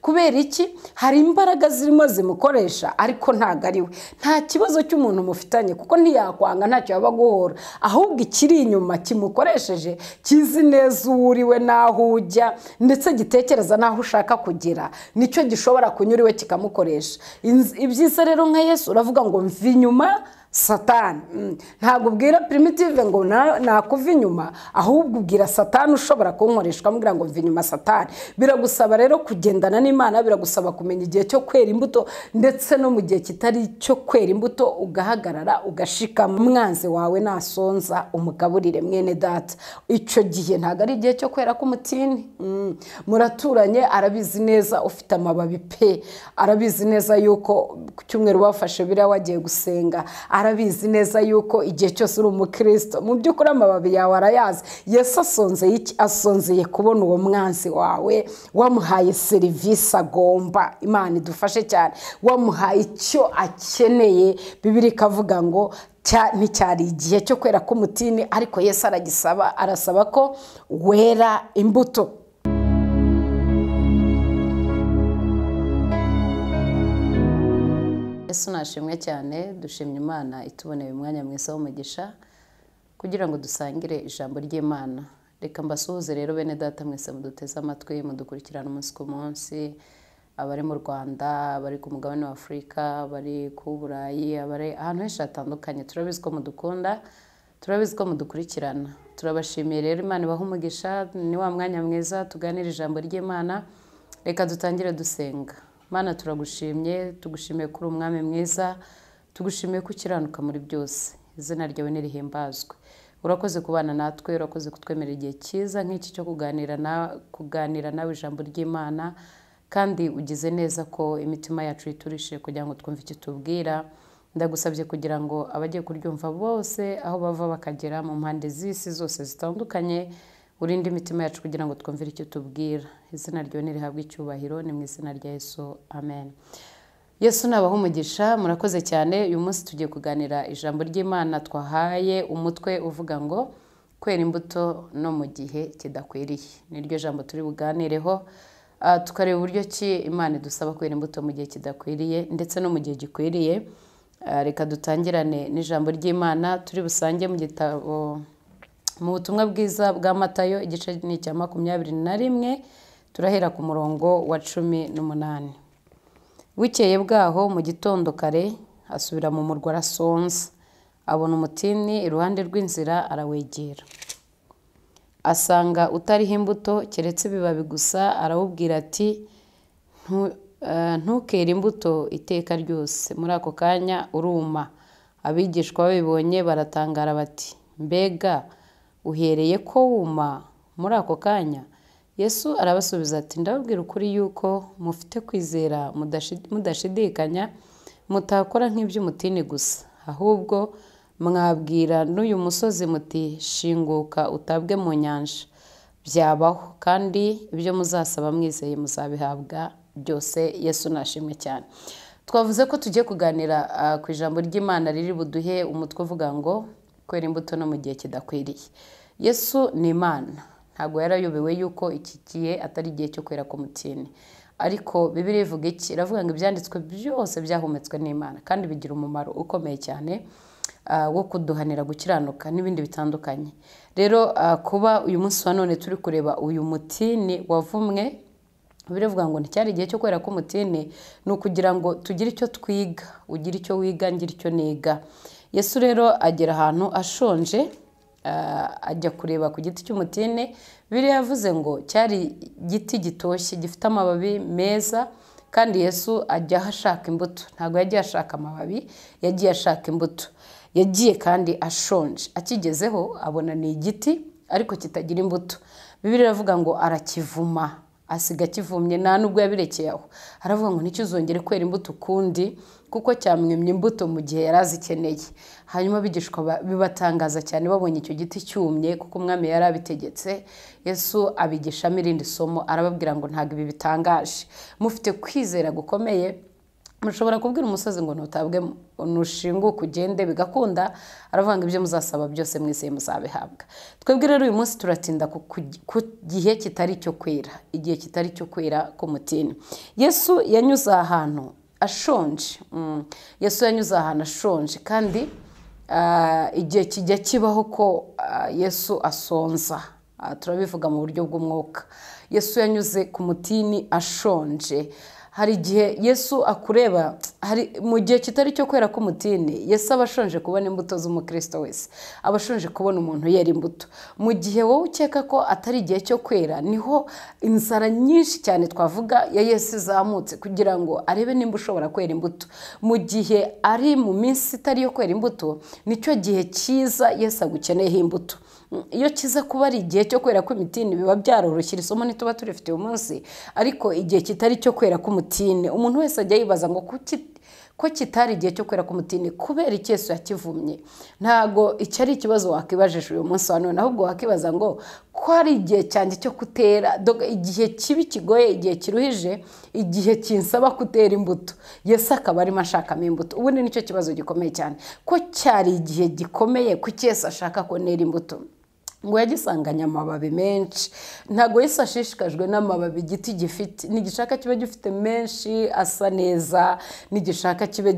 kubera iki hari imbaraga zirimo zimukoresha ariko ntago ari we. Nta kibazo cy'umuntu mufitanye kuko ntiyakwanga ntacyo yaba guhora, ahubwo ikiri inyuma kimukoresheje kizi neza uriwe naho ujya ndetse gitekereza naho ushaka kugera, nicyo gishobora kunyura iwe kikamukoresha. Ibyiza rero nka Yesu uravuga ngo mva inyuma Satani. Ntabwo ubwira Primitive ngo nakuva inyuma, ahubwo ubwira Satani ushobora kunkoreshwa amubwira ngo mva inyuma Satani. Biragusaba rero kugendana n'Imana, biragusaba kumenya igihe cyo kwera imbuto ndetse no mu gihe kitari cyo kwera imbuto ugahagarara ugashikama. Umwanzi wawe nasonza umugaburire mwene data. Icyo gihe ntabwo ari igihe cyo kwera k'umutini. Muraturanye arabizi neza ufite amababi pe, arabizi neza yuko ku cyumweru bafashe biriya wagiye gusenga, arabizi neza yuko igihe cyose uri umukristo mu by'ukuri amababi yawe arayazi. Yesu asonzeye iki? Asonzeye kubona uwo mwanzi wawe wamuhaye serivisi agomba. Imana idufashe cyane, wamuhaye icyo akeneye. Bibiri ikavuga ngo nticyari igihe cyo kwera k'umutini, ariko Yesu arasaba ko wera imbuto. Yesu nashimwe cyane, dushimye Imana ituboneye umwanya mwiza w'umugisha kugira ngo dusangire ijambo ry'Imana. Reka mbasuhuze rero bene data mwese muduteze amatwi, mudukurikirana umunsi ku munsi, abari mu Rwanda, abari ku mugabane wa Afurika, abari ku Burayi, abari ahantu henshi hatandukanye. Turabizi ko mudukunda, turabizi ko mudukurikirana. Turabashimiye rero, Imana ibahe umugisha. Ni wa mwanya mwiza tuganira ijambo ry'Imana. Reka dutangire dusenga. Mana turagushimye, tugushimiye kuri umwami mwiza, tugushimiye ko ukiranuka muri byose. Izina ryawe nirihimbazwe. Urakoze kubana natwe, urakoze kutwemerera igihe cyiza nk'iki cyo kuganira nawe ijambo ry'Imana, kandi ugize neza ko imitima yacu iturishe kugira ngo twumve icyo tubwira. Ndagusabye kugira ngo abagiye kuryumva bose aho bava bakagera mu mpande z'isi zose zitandukanye, urinde imitima yacu kugira ngo twumvire icyo tubwira. Izina ryawe nirihabwe icyubahiro, ni mu izina rya Yesu, amen. Yesu nabaho umugisha. Murakoze cyane. Uyu munsi tugiye kuganira ijambo ry'Imana twahaye umutwe uvuga ngo kwera imbuto no mu gihe kidakwiriye. Niryo jambo turi buganireho, tukareba uburyo ki Imana idusaba kwera imbuto mu gihe kidakwiriye ndetse no mu gihe gikwiriye. Reka dutangirane n'ijambo ry'Imana turi busange mu gitabo mu butumwa bwiza bwa Matayo, igice ni cya 21, turahera ku murongo wa 18. Bukeye bwaho mu gitondo kare asubira mu murwa arasonza, abona umutini iruhande rw'inzira, arawegera. Asanga utariho imbuto keretse ibibabi gusa, arawubwira ati ntukere imbuto iteka ryose. Muri ako kanya uruma. Abigishwa babibonye baratangara bati, mbega uhereye ko wuma muri ako kanya? Yesu arabasubiza ati, ndababwira ukuri yuko mufite kwizera mudashidikanya, mutakora nk'iby'umutini gusa, ahubwo mwabwira n'uyu musozi muti shinguka utabwe mu nyanja, byabaho, kandi ibyo muzasaba mwizeye muzabihabwa byose. Yesu nashimwe cyane. Twavuze ko tugiye kuganira ku ijambo ry'Imana riri buduhe umutwe uvuga ngo kwera imbuto no mu gihe kidakwiriye. Yesu ni Imana, ntabwo yarayobewe yuko iki gihe atari igihe cyo kwera k'umutini, ariko Bibiliya ivuga iki? Iravuga ngo ibyanditswe byose byahumetswe n'Imana kandi bigira umumaro ukomeye cyane wo kuduhanira gukiranuka n'ibindi bitandukanye. Rero kuba uyu munsi wa none turi kureba uyu mutini wavumwe, biravuga ngo nticyari igihe cyo kwera k'umutini, ni ukugira ngo tugire icyo twiga, ugire icyo wiga, ngire icyo niga. Yesu rero agera ahantu ashonje, ajya kureba ku giti cy'umutini. Bibiliya yavuze ngo cyari igiti gitoshye gifite amababi meza, kandi Yesu ajya ashaka imbuto. Ntabwo yagiye ashaka amababi, yagiye ashaka imbuto. Yagiye kandi ashonje. Akigezeho abona ni igiti ariko kitagira imbuto. Bibiliya iravuga ngo arakivuma, asiga kivumye, nta nubwo yabirekeye aho. Aravuga ngo nicyo uzongere kwera imbuto ukundi, kuko cyamwimye imbuto mu gihe yari azikeneye. Hanyuma abigishwa bibatangaza cyane babonye icyo giti cyumye, kuko umwami yari abitegetse. Yesu abigishamo irindi somo, arababwira ngo ntabwo ibi bitangaje, mufite kwizera gukomeye mushobora kubwira umusozi ngo ntutabwe nushinguke ugende bigakunda, aravuga ngo ibyo muzasaba byose mwese muzabihabwa. Twebwe rero uyu munsi turatinda ku gihe kitari cyo kwera, igihe kitari cyo kwera k'umutini. Yesu yanyuze ahantu ashonje, Yesu yanyuze ahantu ashonje, kandi igihe kijya kibaho ko Yesu asonza, turabivuga mu buryo bw'umwuka. Yesu yanyuze ku mutini ashonje. Hari igihe Yesu akureba, hari mu gihe kitari cyo kwera k'umutini, Yesu aba ashonje kubona imbuto z'umukristo wese, aba ashonje kubona umuntu yera imbuto. Mu gihe wowe ukeka ko atari igihe cyo kwera, niho inzara nyinshi cyane twavuga ya Yesu izamutse kugira ngo arebe nimba ushobora kwera imbuto. Mu gihe ari mu minsi itari yo kwera imbuto, nicyo gihe cyiza Yesu agukeneyeho imbuto. Iyo kiza kuba ari igihe cyo kwera k'umutini biba byaroroshye, isomo ntituba turifite uyu munsi, ariko igihe kitari cyo kwera k'umutini umuntu wese ajya yibaza ngo ko kitari igihe cyo kwera k'umutini kubera iki Yesu yakivumye. Ntago icyo ari ikibazo wakibajije uyu munsi wa none, ahubwo wakibaza ngo ko ari igihe cyanjye cyo kutera, igihe kibi kigoye, igihe kiruhije, igihe kinsaba kutera imbuto, Yesu akaba arimo ashakamo imbuto. Ubundi nicyo kibazo gikomeye cyane, ko cyari igihe gikomeye kuki Yesu ashaka ko nera imbuto. Ngo yagisanganye amababi menshi. Ntago Yesu ashishikajwe n'amababi igiti gifite, nigishaka kibe gifite menshi asa neza, nigishaka kibe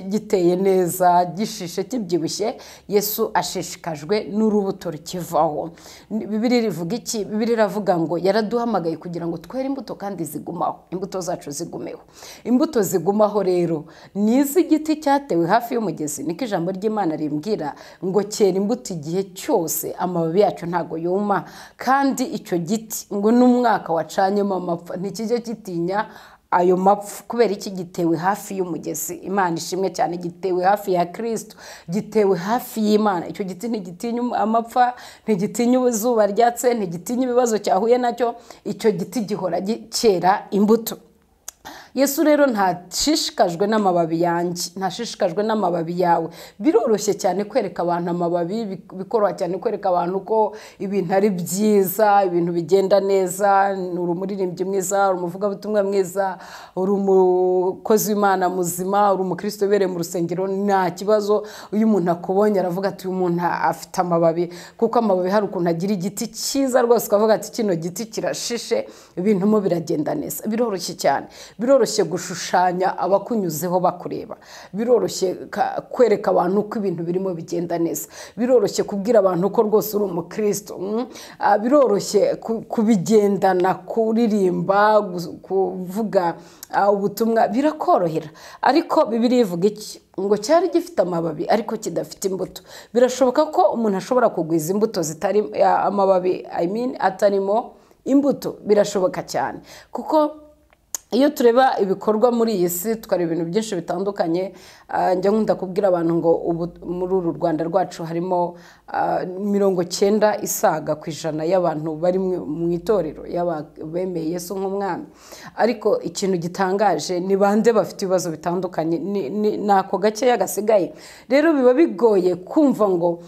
giteye neza, gishishe kibyibushye. Yesu ashishikajwe n'urubuto rukivaho. Bibiliya ivuga iki? Bibiliya iravuga ngo yaraduhamagaye kugira ngo twere imbuto kandi zigumaho, imbuto zacu zigumeho. Imbuto zigumaho rero ni iz'igiti cyatewe hafi y'umugezi, niko ijambo ry'Imana rimbwira ngo cyera imbuto igihe cyose, amababi yacu ntago yuma, kandi icyo giti ngo n'umwaka wacanyemo amapfa ntikijye gitinya ayo mapfa. Kubera iki? Gitewe hafi y'umugezi. Imana ishimwe cyane, gitewe hafi ya Kristo, gitewe hafi y'Imana. Icyo giti ntigitinya amapfa, ntigitinya izuba ryatse, ntigitinya ibibazo cyahuye nacyo. Icyo giti gihora cyera imbuto. Yesu rero ntashishikajwe n'amababi yanjye, ntashishikajwe n'amababi yawe. Biroroshye cyane kwereka abantu amababi, bikoroha cyane kwereka abantu ko ibintu ari byiza, ibintu bigenda neza, uri umuririmbyi mwiza, uri umuvugabutumwa mwiza, uri umukozi w'Imana muzima, uri umukristo ubereye mu rusengero, nta kibazo. Uyu umuntu akubonye aravuga ati uyu muntu afite amababi, kuko amababi hari ukuntu agira igiti cyiza rwose, ukavuga ati kino giti kirashishe, ibintu mo biragenda neza. Biroroshye cyane, biroroshye gushushanya abakunyuzeho bakureba, biroroshye kwereka abantu ko ibintu birimo bigenda neza, biroroshye kubwira abantu ko rwose uri umukristo, biroroshye kubigendana, kuririmba, kuvuga ubutumwa, birakorohera. Ariko Bibiliya ivuga iki? Ngo cyari gifite amababi ariko kidafite imbuto. Birashoboka ko umuntu ashobora kugwiza imbuto zitari amababi, atarimo imbuto. Birashoboka cyane, kuko iyo tureba ibikorwa muri iyi si tukareba ibintu byinshi bitandukanye. Njya nkunda kubwira abantu ngo muri uru Rwanda rwacu harimo 90% isaga ku ijana y'abantu bari mu itorero bemeye Yesu nk'umwami. Ariko ikintu gitangaje ni bande bafite ibibazo bitandukanye, nako gakeya gasigaye. Rero biba bigoye kumva ngo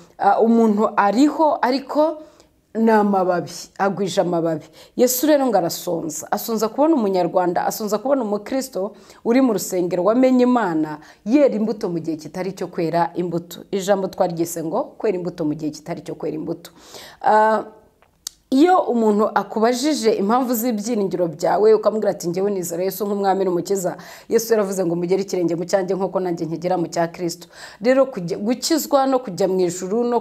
umuntu ariho ariko n'amababi, agwije amababi. Yesu rero ngo arasonza, asonza kubona umunyarwanda, asonza kubona umukristo uri mu rusengero wamenye Imana yera imbuto mu gihe kitari cyo kwera imbuto. Ijambo twarigise ngo kwera imbuto mu gihe kitari cyo kwera imbuto. Iyo umuntu akubajije impamvu z'ibyiringiro byawe, ukamubwira ati njyewe nizera Yesu nk'umwami n'umukiza, Yesu yaravuze ngo mugere ikirenge mu cyanjye nk'uko nanjye nkigera mu cya Kristo. Rero gukizwa no kujya mu ijuru no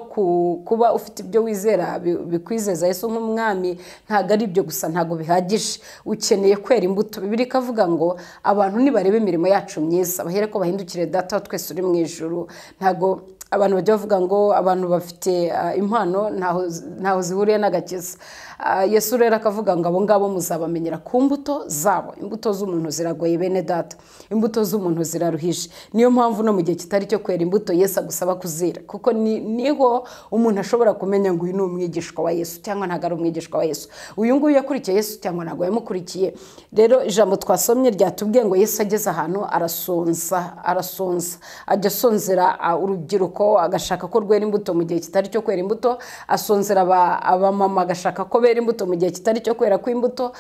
kuba ufite ibyo wizera bikwizeza Yesu nk'umwami ntago ari ibyo gusa, ntago bihagije. Ukeneye kwera imbuto. Bibiliya ikavuga ngo abantu nibarebe imirimo yacu myiza bahere ko bahindukire Data wa twese uri mu ijuru. Ntago abantu bajya bavuga ngo abantu bafite impano ntaho zihuriye n'agakiza. Yesu rero akavuga ngo abo ngabo muzabamenyera ku mbuto zabo. Imbuto z'umuntu ziragoye bene data, imbuto z'umuntu ziraruhije. Niyo mpamvu no mu gihe kitari cyo kwera imbuto Yesu agusaba kuzira, kuko niho umuntu ashobora kumenya ngo uyu ni umwigishwa wa Yesu cyangwa ntago ari umwigishwa wa Yesu, uyu nguyu yakurikiye Yesu cyangwa ntago yamukurikiye. Rero ijambo twasomye ryatubwiye ngo Yesu ageze ahantu arasonza, ajya asonzera urubyiruko urubyiruko agashaka ko rwera imbuto mu gihe kitari cyo kwera imbuto, asonzera abamama agashaka ko bera imbuto mu gihe kitari cyo kwera kw'imbuto,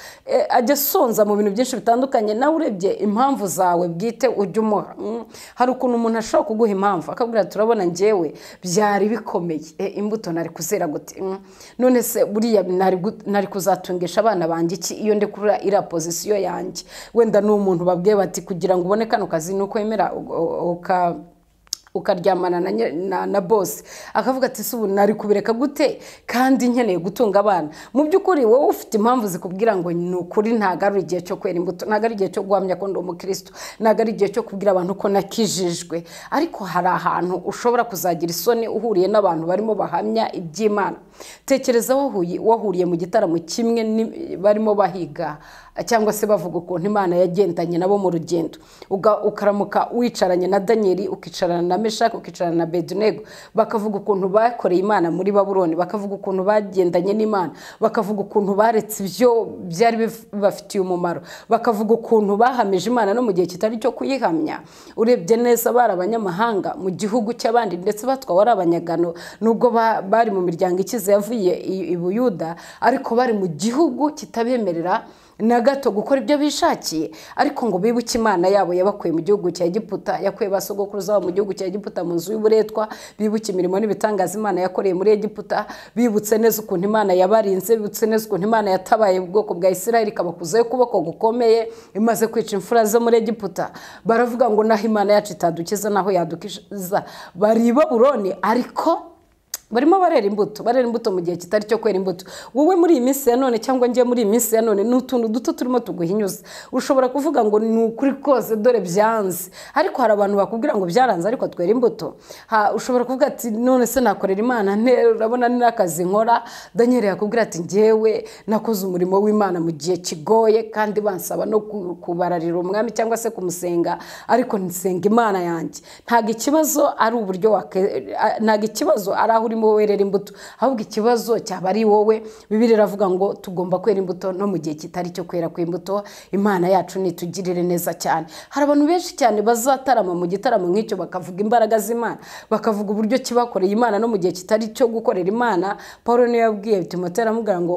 ajya asonza mu bintu byinshi bitandukanye. nawe urebye impamvu zawe bwite ujya umuha. Hari ukuntu umuntu ashobora kuguha impamvu akabwira turabona njyewe byari bikomeye, imbuto nari kuzera gute, none se buriya nari kuzatungisha abana banjye iki iyo ndekura iriya pozisiyo yanjye. Wenda ni umuntu babwiye bati kugira ngo ubone kano kazi ni uko wemera ukaryamana na boss, akavuga ati subu nari kubireka gute kandi nkeneye gutunga abana. Mu by'ukuri wowe ufite impamvu zikubwira ngo ni ukuri ntago ari igihe cyo kwera imbuto, ntago ari igihe cyo guhamya ko ndi umukristo, ntago ari igihe cyo kubwira abantu ko nakijijwe. Ariko hari ahantu ushobora kuzagira isoni uhuriye n'abantu barimo bahamya iby'Imana. Tekereza wahuriye mu gitaramo kimwe barimo bahiga cyangwa se bavuga ukuntu Imana yagendanye nabo mu rugendo, ukaramuka wicaranye na Daniel, ukicarana na Meshaki, ukicarana na Abedinego, bakavuga ukuntu bakoreye Imana muri Babuloni, bakavuga ukuntu bagendanye n'Imana, bakavuga ukuntu baretse ibyo byari bibafitiye umumaro, bakavuga ukuntu bahamije Imana no mu gihe kitari cyo kuyihamya. Urebye neza bari abanyamahanga mu gihugu cy'abandi, ndetse batwawe ari abanyagano, nubwo bari mu miryango ikize yavuye i Buyuda, ariko bari mu gihugu kitabemerera na gato gukora ibyo bishakiye. Ariko ngo bibuke Imana yabo yabakuye mu gihugu cya Egiputa, yakuye basogokuruza mu gihugu cya Egiputa mu nzu y'uburetwa, bibuke imirimo n'ibitangaza Imana yakoreye muri Egiputa, bibutse neza ukuntu Imana yabarinze, bibutse neza ukuntu Imana yatabaye ubwoko bwa Isirayeli ikabakuzayo ukuboko gukomeye, imaze kwica imfura zo muri Egiputa. Baravuga ngo naho Imana yacu itadukiza naho yadukiza, bari i Babuloni ariko barimo barera imbuto mu gihe kitari cyo kwera imbuto. Wowe muri iyi minsi ya none cyangwa njye muri iyi minsi ya none n'utuntu duto turimo tuguhinyuza, ushobora kuvuga ngo ni ukuri kose dore byanze, ariko hari abantu bakubwira ngo byaranze ariko twera imbuto. Ushobora kuvuga ati none se nakorera Imana urabona ni n'akazi nkora. Daniel yakubwira ati njyewe nakoze umurimo w'Imana mu gihe kigoye kandi bansaba no kubararira umwami cyangwa se kumusenga, ariko nsenga Imana yanjye. Ntago ikibazo ari uburyo ntago ikibazo ari aho urimo werera imbuto, ahubwo ikibazo cyaba ari wowe. Bibiliya iravuga ngo tugomba kwera imbuto no mu gihe kitari cyo kwera kw'imbuto. Imana yacu nitugirire neza cyane. Hari abantu benshi cyane bazatarama mu gitaramo nk'icyo bakavuga imbaraga z'Imana, bakavuga uburyo kibakoreye Imana no mu gihe kitari cyo gukorera Imana. Paulo niwe yabwiye Timoteyo aramubwira ngo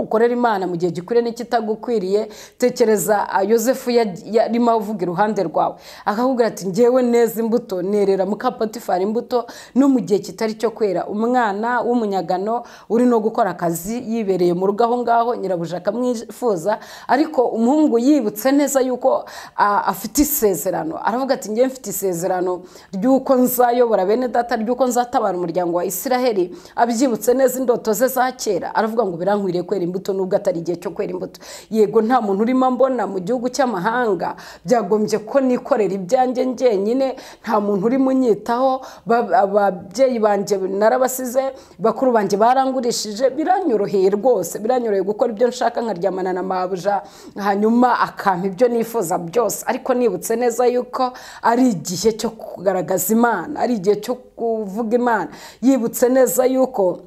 ukorera Imana mu gihe gikwiriye n'ikitagukwiriye. Tekereza Yosefu yarimo avuga iruhande rwawe, akakubwira ati njyewe neza imbuto nerera muka Potifari imbuto no mu gihe kitari cyo kwera. Umwana w'umunyagano uri no gukora akazi yibereye mu rugo aho ngaho, nyirabuja akamwifuza, ariko umuhungu yibutse neza yuko afite isezerano, aravuga ati njyewe mfite isezerano ry'uko nzayobora bene data, ry'uko nzatabara umuryango wa Isiraheli. Abyibutse neza indoto ze za kera, aravuga ngo birankwiriye kwera imbuto nubwo atari igihe cyo kwera imbuto. Yego nta muntu urimo mbona mu gihugu cy'amahanga, byagombye ko nikorera ibyanjye njyenyine, nta muntu uri munyitaho. Ababyeyi banjye narabasize, bakuru banjye barangurishije, biranyoroheye rwose, biranyoroheye gukora ibyo nshaka, nkaryamana na mabuja hanyuma akampa ibyo nifuza byose. Ariko nibutse neza yuko ari igihe cyo kugaragaza Imana, ari igihe cyo kuvuga Imana. Yibutse neza yuko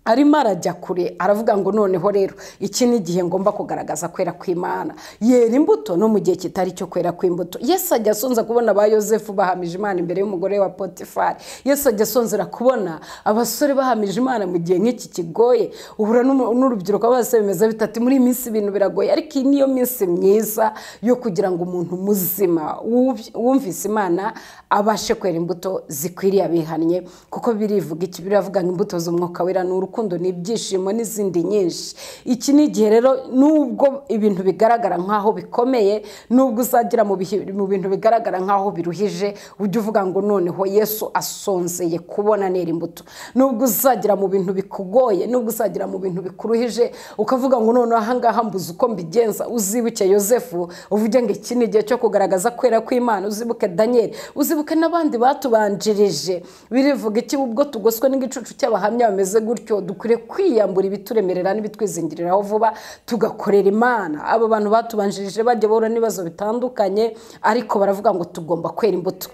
arimo arajya kure, aravuga ngo noneho rero iki ni igihe ngomba kugaragaza kwera kw'Imana. Yera imbuto no mu gihe kitari cyo kwera kw'imbuto. Yesu ajya asonza kubona ba Yosefu bahamije Imana imbere y'umugore wa Potifari. Yesu ajya asonzera kubona abasore bahamije Imana mu gihe nk'iki kigoye. Uhura n'urubyiruko bose bimeze bitatu muri minsi ibintu biragoye, ariko iyi niyo minsi myiza yo kugira ngo umuntu muzima wumvise Imana abashe kwera imbuto zikwiriye abihannye. Kuko biravuga ngo imbuto z'umwuka wera urukundo n'ibyishimo n'izindi nyinshi. Iki ni igihe rero nubwo ibintu bigaragara nkaho bikomeye, nubwo uzagira mu bintu bigaragara nkaho biruhije, ujye uvuga ngo noneho Yesu asonzeye kubona nera imbuto. Nubwo uzagira mu bintu bikugoye, nubwo uzagira mu bintu bikuruhije, ukavuga ngo noneho ahangaha mbuze uko mbigenza, uzibuke Yosefu uvuge ngo iki ni igihe cyo kugaragaza kwera kw'Imana. Uzibuke Daniel, uzibuke n'abandi batubanjirije. Birivuga iki ubwo tugoswe n'igicucu cy'abahamya bameze gutyo, dukwiye kwiyambura ibituremerera n'ibitwizingiriraho vuba tugakorera Imana. Abo bantu batubanjirije bajya bahura n'ibibazo bitandukanye, ariko baravuga ngo tugomba kwera imbuto.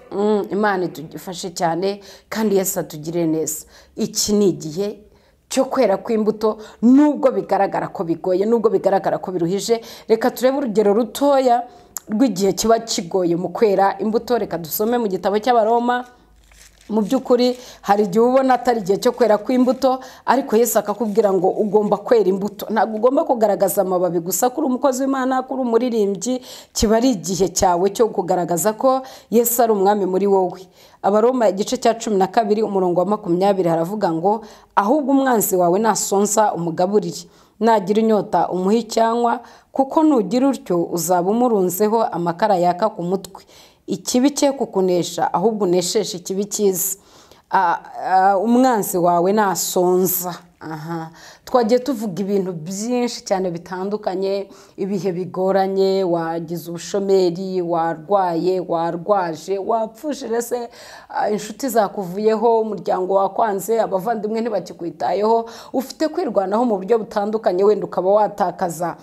Imana idufashe cyane kandi Yesu atugirire neza. Iki ni igihe cyo kwera kw'imbuto nubwo bigaragara ko bigoye, nubwo bigaragara ko biruhije. Reka turebe urugero rutoya rw'igihe kiba kigoye mu kwera imbuto. Reka dusome mu gitabo cy'Abaroma mu by'ukuri hari igihe ubona atari igihe cyo kwera kw'imbuto, ariko Yesu akakubwira ngo ugomba kwera imbuto. Ntabwo ugomba kugaragaza amababi gusa kuri umukozi w'Imana, kuri umuririmbyi. Kiba ari igihe cyawe cyo kugaragaza ko Yesu ari umwami muri wowe. Abaroma igice cya 12 umurongo wa 20 haravuga ngo ahubwo umwanzi wawe nasonza umugaburire, nagira inyota umuhe icyanywa, kuko nugira utyo uzaba umurunzeho amakara yaka ku mutwe. Ikibi cye kukunesha, ahubwo unesheshe ikibi cyiza. Umwanzi wawe nasonza. Twagiye tuvuga ibintu byinshi cyane bitandukanye, ibihe bigoranye, wagize ubushomeri, warwaye, warwaje, wapfushije se, inshuti zakuvuyeho, umuryango wakwanze, abavandimwe ntibakikwitayeho, ufite kwirwanaho mu buryo butandukanye, wenda ukaba watakaza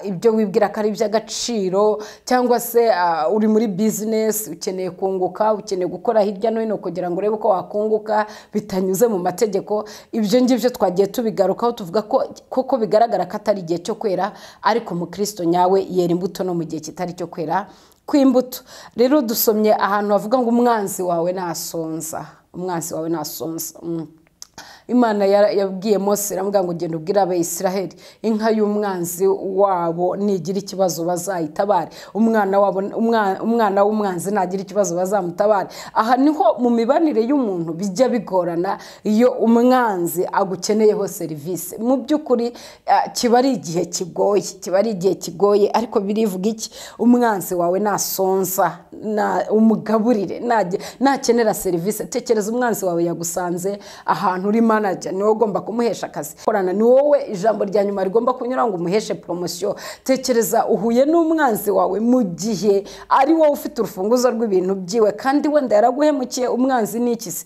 ibyo wibwira ko ari iby'agaciro, cyangwa se uri muri business ukeneye kunguka, ukeneye gukora hirya no hino kugira ngo urebe ko wakunguka bitanyuze mu mategeko. Ibyo ngibyo twagiye tubigarukaho tuvuga ko koko bigaragara ko atari igihe cyo kwera, ariko mu Kristo nyawe yera imbuto no mu gihe kitari cyo kwera kw'imbuto. Rero dusomye ahantu havuga ngo umwanzi wawe nasonza, umwanzi wawe nasonza. Imana yabwiye Mose iramubwira ngo genda ubwire Abisiraheli inka y'umwanzi wabo nigira ikibazo bazayitabare, umwana w'umwanzi nagira ikibazo bazamutabare. Aha niho mu mibanire y'umuntu bijya bigorana iyo umwanzi agukeneyeho serivisi. Mu by'ukuri kiba ari igihe kigoye, kiba ari igihe kigoye, ariko birivuga iki? Umwanzi wawe nasonza umugaburire, nakenera serivisi. Tekereza umwanzi wawe yagusanze ahantu uri manager, ni wowe ugomba kumuhesha akazi. Korana ni wowe ijambo rya nyuma rigomba kunyura ngo umuheshe promotion. Tekereza uhuye n'umwanzi wawe mu gihe ari wowe ufite urufunguzo rw'ibintu byiwe, kandi wenda yaraguhemukiye. Umwanzi ni iki se?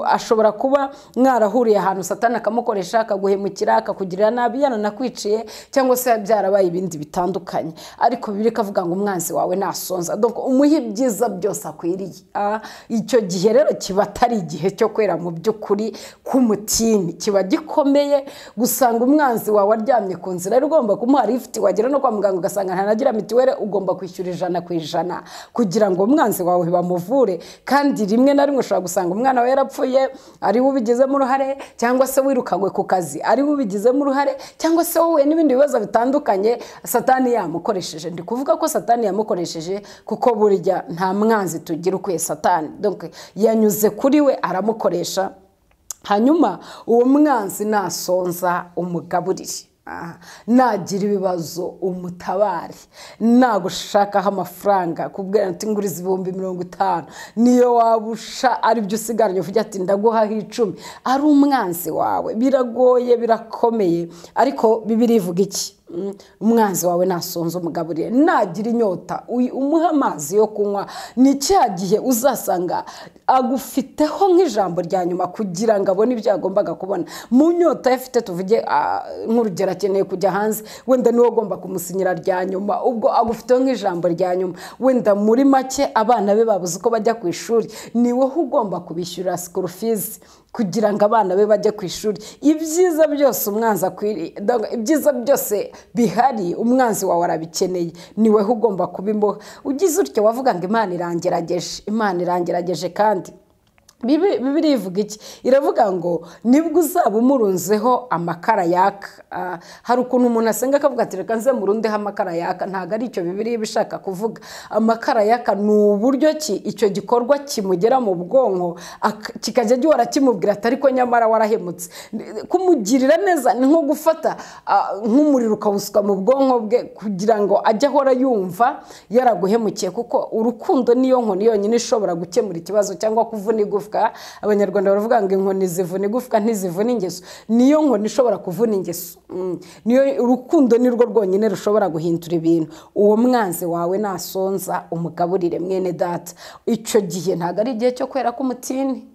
Ashobora kuba mwarahuriye ahantu Satani akamukoresha, akaguhemukira, akakugirira nabi, yananakwiciye, cyangwa se byarabaye ibindi bitandukanye. Ariko Bibiliya ikavuga ngo umwanzi wawe nasonza, donc umuhe ibyiza byose akwiriye. Icyo gihe rero kiba atari igihe cyo kwera mu by'ukuri k'umutini, kiba gikomeye. Gusanga umwanzi wawe aryamye ku nzira, rero ugomba kumuha lift, wagera no kwa muganga ugasanga ntanagira mitiwere, ugomba kwishyura 100% kugira ngo umwanzi wawe bamuvure. Kandi rimwe na rimwe ushobora gusanga umwana we yarapfuye, ari we ubigizemo uruhare, cyangwa se wirukanywe ku kazi, ari we ubigizemo uruhare, cyangwa se wowe n'ibindi bibazo bitandukanye Satani yamukoresheje. Ndi kuvuga ko Satani yamukoresheje kuko burya nta mwanzi tugira ukwiye Satani, donc yanyuze kuri we aramukoresha. Hanyuma uwo mwanzi nasonza umugaburire, nagira ibibazo umutabare, nagushakaho amafaranga kubwira ati nguriza 50,000, niyo wabusha ari byo usigaranye uvuga ati ndaguha 10, ari umwanzi wawe. Biragoye, birakomeye, ariko Bibiliya ivuga iki? Umwanzi wawe nasonza umugaburire, nagira inyota umuha amazi yo kunywa. Ni cya gihe uzasanga agufiteho nk'ijambo rya nyuma kugira ngo abone ibyo yagombaga kubona. Mu nyota yafite, tuvuge nk'urugero akeneye kujya hanze, wenda niwe ugomba kumusinyira rya nyuma, ubwo agufiteho nk'ijambo rya nyuma. Wenda muri make abana be babuze uko bajya ku ishuri, niwe ugomba kubishyurira school fees kugira ngo abana be bajye ku ishuri. Ibyiza byose umwanzi akwiriye, ibyiza byose bihari umwanzi wawe arabikeneye, niwe ugomba kubimuha. Ugize utyo wavuga ngo Imana irangerageje, Imana irangerageje. Kandi Bibiliya ivuga iki? Iravuga ngo nibwo uzaba umurunzeho amakara yaka. Hari ukuntu umuntu asenga akavuga ati reka nze murundeho amakara yaka. Ntago ari icyo Bibiliya bishaka kuvuga. Amakara yaka ni uburyo ki icyo gikorwa kimugera mu bwonko, kikajya gihora kimubwira ati ariko nyamara warahemutse. Kumugirira neza ni nko gufata nk'umuriro ukawusuka mu bwonko bwe kugira ngo ajye ahora yumva yaraguhemukiye, kuko urukundo niyo nkoni yonyine ishobora gukemura ikibazo cyangwa kuvuna igufwa. Abanyarwanda baravuga ngo inkoni zivuna igufwa ntizivuna ingeso. Niyo nkoni ishobora kuvuna ingeso. Niyo urukundo nirwo rwonyine rushobora guhindura ibintu. Uwo mwanzi wawe nasonza umugaburire mwene data. Icyo gihe ntago ari igihe cyo kwera k'umutini.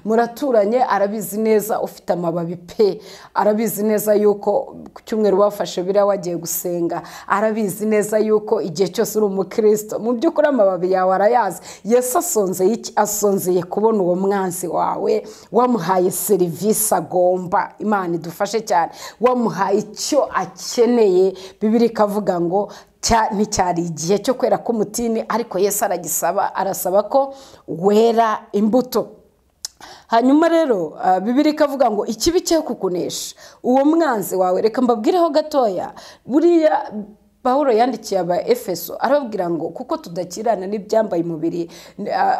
Muraturanye, arabizi neza ufite amababi pe, arabizi neza yuko ku cyumweru bafashe biriya wagiye gusenga, arabizi neza yuko igihe cyose uri umukristo. Mu by'ukuri amababi yawe arayazi. Yesu asonzeye iki? Asonzeye kubona uwo mwanzi wawe wamuhaye serivisi agomba, Imana idufashe cyane, wamuhaye icyo akeneye. Bibiri ikavuga ngo nticyari igihe cyo kwera k'umutini, ariko Yesu arasaba ko wera imbuto. Hanyuma rero Bibiri ikavuga ngo ikibi cye kukunesha uwo mwanzi wawe. Reka mbabwireho gatoya, buriya Pawulo yandikiye aba Efeso arababwira ngo kuko tudakirana n'ibyambaye umubiri,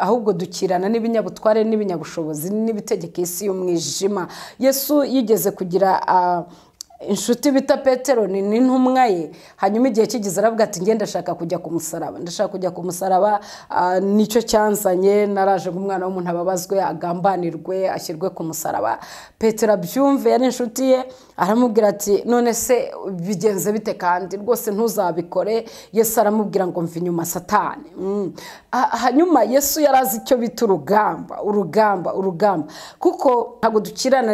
ahubwo dukirana n'ibinyabutware n'ibinyabushobozi n'ibitegeka isi y'umwijima. Yesu yigeze kugira inshuti bita Petero, ni n'intumwa ye. Hanyuma igihe kigeze aravuga ati ngenda ndashaka kujya ku musaraba, ndashaka kujya ku musaraba, nicyo cyanzanye, naraje nk'umwana w'umuntu ababazwe, agambanirwe, ashyirwe ku musaraba. Petero abyumve, yari inshuti ye, aramubwira ati none se bigenze bite kandi rwose ntuzabikore? Yesu aramubwira ngo mva inyuma Satani. Hanyuma Yesu yarazi icyo bita urugamba, kuko ntabwo dukirana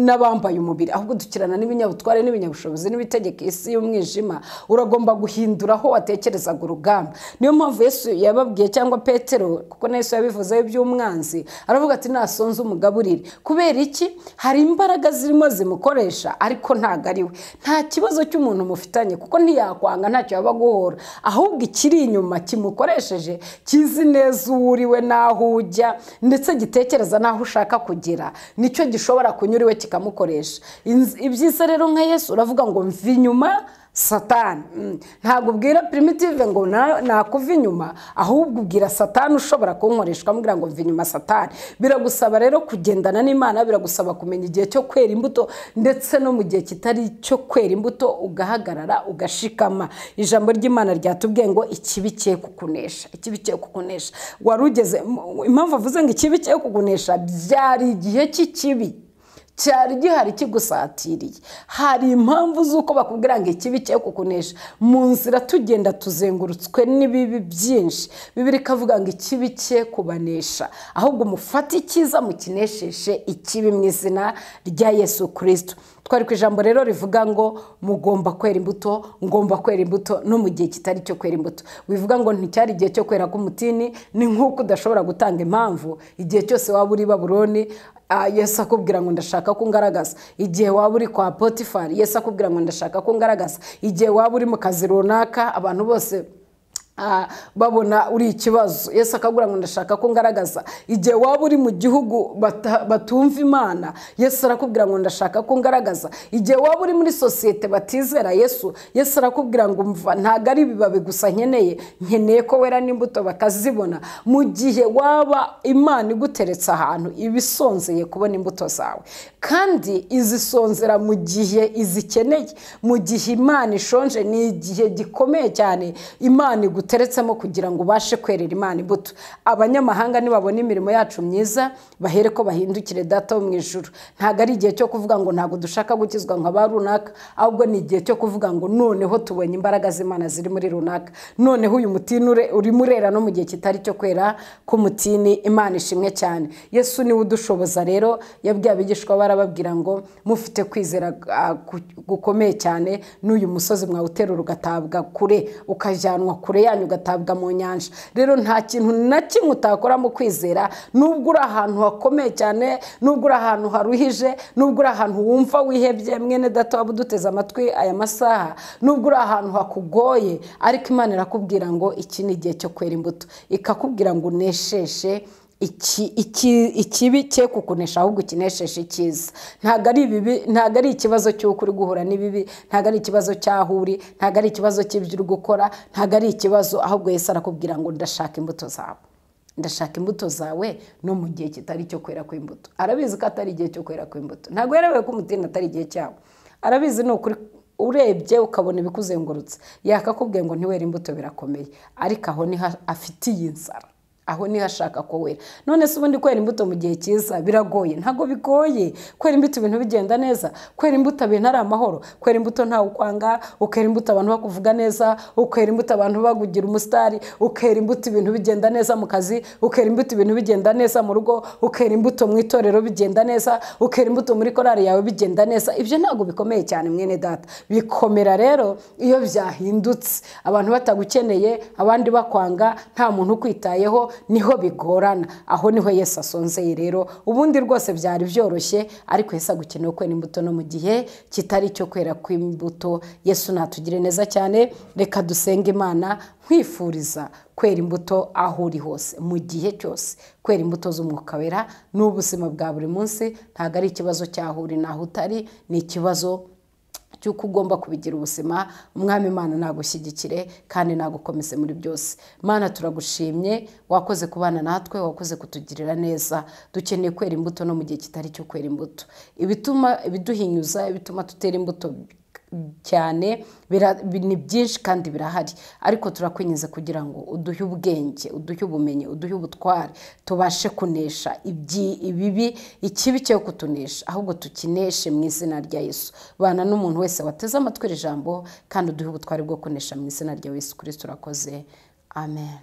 n'abambaye umubiri, ahubwo dukirana n'ibinyabutware n'ibinyabushobozi n'ibitegeka isi y'umwijima. Uragomba guhindura aho watekerezaga urugamba. Niyo mpamvu Yesu yababwiye, cyangwa Petero, kuko na Yesu yabivuzeho iby'umwanzi, aravuga ati nasonze umugaburire. Kubera iki? Hari imbaraga zirimo zimukoresha, ariko ntago ari we. Nta kibazo cy'umuntu mufitanye, kuko ntiyakwanga, ntacyo yaba guhora, ahubwo ikiri inyuma kimukoresheje kizi neza uwo uriwe n'aho ujya, ndetse gitekereza n'aho ushaka kugera, nicyo gishobora kunyura iwe kikamukoresha. Ibyiza rero nka Yesu uravuga ngo mva inyuma Satani. Ntabwo ubwira Primitive ngo nakuva inyuma, ahubwo ubwira Satani ushobora kunkoreshwa amubwira ngo mva inyuma Satani. Biragusaba rero kugendana n'Imana, biragusaba kumenya igihe cyo kwera imbuto, ndetse no mu gihe kitari cyo kwera imbuto ugahagarara ugashikama. Ijambo ry'Imana ryatubwiye ngo ikibi cye kukunesha, ikibi cye kukunesha. Warugeze impamvu avuze ngo ikibi cye kukunesha, byari igihe cy'ikibi cyari gihari kigusatiriye. Hari impamvu z'uko bakubwira ngo ikibi cye kukunesha. Mu nzira tugenda tuzengurutswe n'ibibi byinshi, Bibiri ikavuga ngo ikibi cye kubanesha, ahubwo mufate icyiza mukinesheshe ikibi mu izina rya Yesu Kristo. Twari ku ijambo rero rivuga ngo mugomba kwera imbuto, ngomba kwera imbuto no mu gihe kitari cyo kwera imbuto. Bivuga ngo nticyari igihe cyo kwera k'umutini, ni nk'uko udashobora gutanga impamvu igihe cyose waba uri Babuloni, Yesu akubwira ngo ndashaka ko ngaragaza. Igihe waba uri kwa Potifari, Yesu akubwira ngo ndashaka ko ngaragaza. Igihe waba uri mu kazi runaka, abantu bose babona uri ikibazo, Yesu akagura ngo ndashaka ko ngaragaza. Igihe waba uri mu gihugu batumva Imana, Yesu arakubwira ngo ndashaka ko ngaragaza. Igihe waba uri muri sosiyete batizera Yesu, Yesu arakubwira ngo mva, ntago ari bibabe gusa nkeneye ko wera n'imbuto bakazibona. Mu gihe waba Imana iguteretse ahantu ibisonzeye kubona imbuto zawe, kandi izisonzera mu gihe izikeneye, mu gihe Imana ishonje, ni igihe gikomeye cyane Imana iguteretsemo kugira ngo ubashe kwerera Imana imbuto. Abanyamahanga nibabona imirimo yacu myiza, bahere ko bahindukire Data wo mu ijuru. Ntago ari igihe cyo kuvuga ngo ntago dushaka gukizwa nka ba runaka, ahubwo ni igihe cyo kuvuga ngo noneho tubonye imbaraga z'Imana ziri muri runaka, noneho uyu mutini uri murera no mu gihe kitari cyo kwera k'umutini. Imana ishimwe cyane. Yesu niwe udushoboza rero. Yabwiye abigishwa barababwira ngo mufite kwizera gukomeye cyane, n'uyu musozi mwawuterura ugatabwa kure, ukajyanwa kure yanyu ugatabwa mu nyanja. Rero nta kintu na kimwe utakora mu kwizera, nubwo uri ahantu hakomeye cyane, nubwo uri ahantu haruhije, nubwo uri ahantu wumva wihebye, mwene Data waba uduteze amatwi aya masaha, nubwo uri ahantu hakugoye, ariko Imana irakubwira ngo iki ni igihe cyo kwera imbuto, ikakubwira ngo unesheshe ikibi cye kukunesha, ahubwo ukinesheshe icyiza. Ntago ari bibi, ntago ari ikibazo cy'uko uri guhura n'ibibi, ntago ari ikibazo cy'aho uri, ntago ari ikibazo cy'ibyo uri gukora, ntago ari ikibazo, ahubwo Yesu arakubwira ngo ndashaka imbuto zawe, ndashaka imbuto zawe no mu gihe kitari cyo kwera kw'imbuto. Arabizi ko atari igihe cyo kwera kw'imbuto, ntago yerewe ko umutini atari igihe cyawo. Arabizi ni ukuri, urebye ukabona ibikuzengurutse, yakakubwiye ngo ntiwere imbuto birakomeye, ariko aho niho afitiye inzara, aho niho ashaka ko wera. None se ubundi kwera imbuto mu gihe cyiza biragoye? Ntago bigoye. Kwera imbuto ibintu bigenda neza, kwera imbuto ibintu ari amahoro, kwera imbuto nta ukwanga, ukera imbuto abantu bakuvuga neza, ukera imbuto abantu bagugira umusitari, ukera imbuto ibintu bigenda neza mu kazi, ukera imbuto ibintu bigenda neza mu rugo, ukera imbuto mu itorero bigenda neza, ukera imbuto muri korari yawe bigenda neza. Ibyo ntago bikomeye cyane mwene Data. Bikomera rero iyo byahindutse, abantu batagukeneye, abandi bakwanga, nta muntu ukwitayeho, niho bigorana, aho niho Yesu asonzeye rero. Ubundi rwose byari byoroshye, ariko Yesu agukeneye kwera imbuto no mu gihe kitari cyo kwera kw'imbuto. Yesu natugire neza cyane. Reka dusenge Imana nkwifuriza kwera imbuto aho uri hose mu gihe cyose. Kwera imbuto z'umwuka wera n'ubuzima bwa buri munsi, ntabwo ari ikibazo cyaho uri naho utari, ni ikibazo cy'uko ugomba kubigira ubuzima. Umwami Imana nagushyigikire kandi nagukomeze muri byose. Mana turagushimye, wakoze kubana natwe, wakoze kutugirira neza. Dukeneye kwera imbuto no mu gihe kitari cyo kwera imbuto. Ibiduhinyuza, ibituma tutera imbuto cyane ni byinshi kandi birahari, ariko turakwinjiza kugira ngo uduhe ubwenge, uduhe ubumenyi, uduhe ubutware, tubashe kunesha ibibi, ikibi cyo kutunesha, ahubwo tukineshe mu izina rya Yesu. Bana n'umuntu wese wateze amatwi iri jambo, kandi uduhe ubutware bwo kunesha mu izina rya Yesu Kristo. Urakoze, amen.